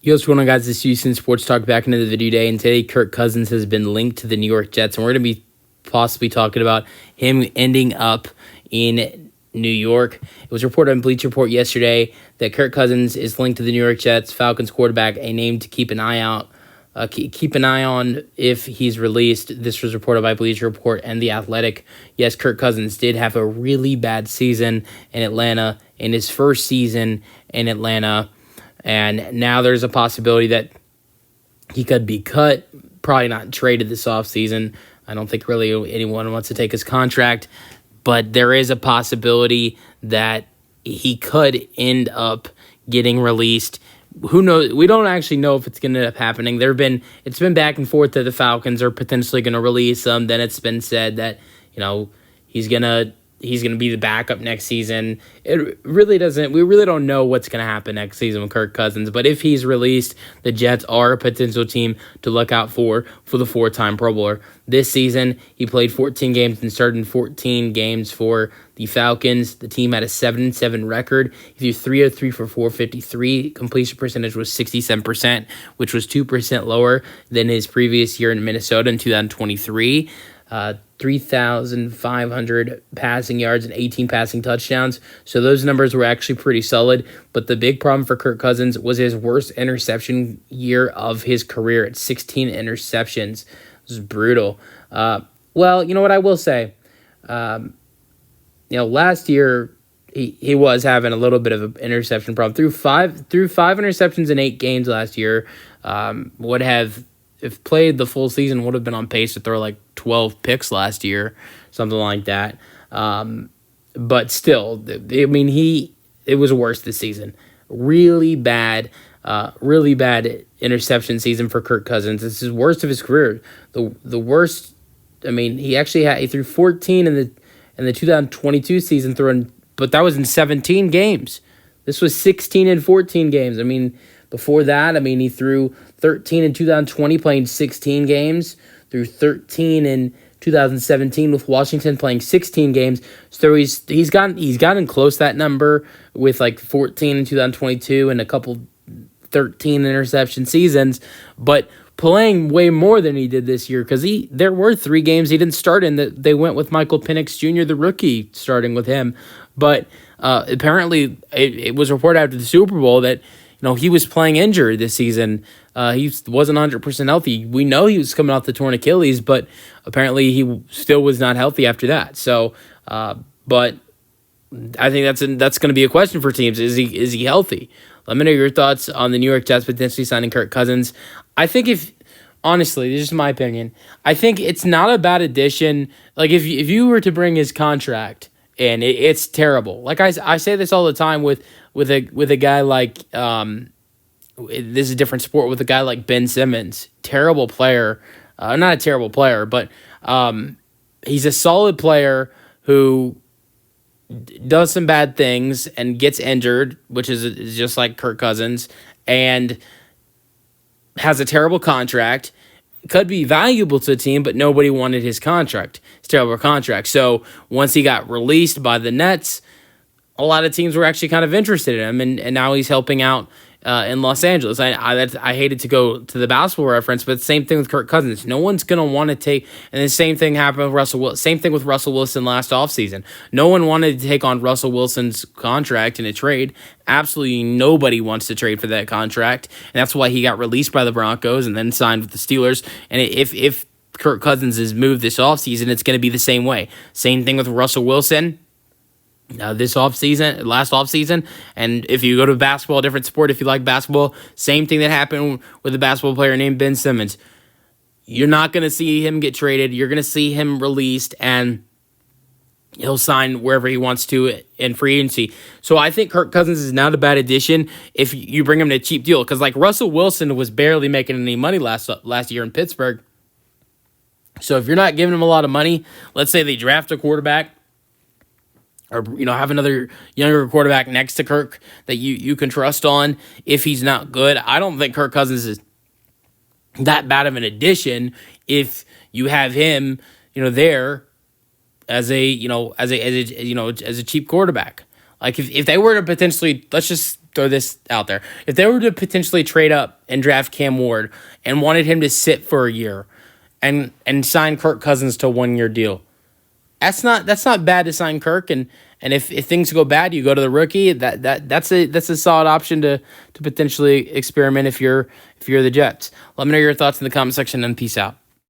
Yo, what's going on, guys? This is Houston Sports Talk back into the video day, and today Kirk Cousins has been linked to the New York Jets, and we're going to be possibly talking about him ending up in New York. It was reported on Bleacher Report yesterday that Kirk Cousins is linked to the New York Jets, Falcons quarterback, a name to keep an eye out. Keep an eye on if he's released. This was reported by Bleacher Report and The Athletic. Yes, Kirk Cousins did have a really bad season in Atlanta, in his first season in Atlanta. And now there's a possibility that he could be cut, probably not traded this offseason. I don't think really anyone wants to take his contract, but there is a possibility that he could end up getting released. Who knows? We don't actually know if it's going to end up happening. It's been back and forth that the Falcons are potentially going to release him. Then it's been said that, he's going to be the backup next season. It really doesn't. We really don't know what's going to happen next season with Kirk Cousins. But if he's released, the Jets are a potential team to look out for the four-time Pro Bowler. This season, he played 14 games and started in 14 games for the Falcons. The team had a 7-7 record. He threw 303 for 453. Completion percentage was 67%, which was 2% lower than his previous year in Minnesota in 2023. 3,500 passing yards and 18 passing touchdowns. So those numbers were actually pretty solid. But the big problem for Kirk Cousins was his worst interception year of his career at 16 interceptions. It was brutal. Well, you know what I will say? Last year he was having a little bit of an interception problem. Threw five interceptions in 8 games last year. Would have, if played the full season, would have been on pace to throw like 12 picks last year, something like that. But still, it was worse this season. Really bad interception season for Kirk Cousins. This is worst of his career. The worst. He threw 14 in the 2022 season, but that was in 17 games. This was 16 and 14 games. Before that, he threw 13 in 2020, playing 16 games. Threw 13 in 2017 with Washington, playing 16 games. So he's gotten close to that number with like 14 in 2022 and a couple 13 interception seasons, but playing way more than he did this year because there were 3 games he didn't start in that they went with Michael Penix Jr., the rookie, starting with him. But apparently it was reported after the Super Bowl that he was playing injured this season. He wasn't 100% healthy. We know he was coming off the torn Achilles, but apparently he still was not healthy after that. So, but I think that's going to be a question for teams. Is he healthy? Let me know your thoughts on the New York Jets potentially signing Kirk Cousins. I think honestly, this is my opinion, I think it's not a bad addition. Like if you were to bring his contract, and it's terrible. Like I say this all the time with a guy like this is a different sport, with a guy like Ben Simmons, terrible player, not a terrible player, but he's a solid player who does some bad things and gets injured, which is just like Kirk Cousins, and has a terrible contract. Could be valuable to the team, but nobody wanted his contract. It's a terrible contract. So once he got released by the Nets, a lot of teams were actually kind of interested in him, and now he's helping out in Los Angeles. I hated to go to the basketball reference, but same thing with Kirk Cousins. No one's going to want to take, and the same thing happened with Russell Wilson. Same thing with Russell Wilson last offseason. No one wanted to take on Russell Wilson's contract in a trade. Absolutely nobody wants to trade for that contract, and that's why he got released by the Broncos and then signed with the Steelers. And if Kirk Cousins is moved this offseason, it's going to be the same way. Same thing with Russell Wilson. Last offseason, and if you go to basketball, a different sport, if you like basketball, same thing that happened with a basketball player named Ben Simmons. You're not going to see him get traded. You're going to see him released, and he'll sign wherever he wants to in free agency. So I think Kirk Cousins is not a bad addition if you bring him to a cheap deal, because like Russell Wilson was barely making any money last year in Pittsburgh. So if you're not giving him a lot of money, let's say they draft a quarterback, or have another younger quarterback next to Kirk that you can trust on. If he's not good, I don't think Kirk Cousins is that bad of an addition if you have him, there as a cheap quarterback. Like if they were to potentially, let's just throw this out there. If they were to potentially trade up and draft Cam Ward and wanted him to sit for a year and sign Kirk Cousins to a 1-year deal, that's not bad to sign Kirk. And if things go bad, you go to the rookie. That's a solid option to potentially experiment if you're the Jets. Let me know your thoughts in the comment section, and peace out.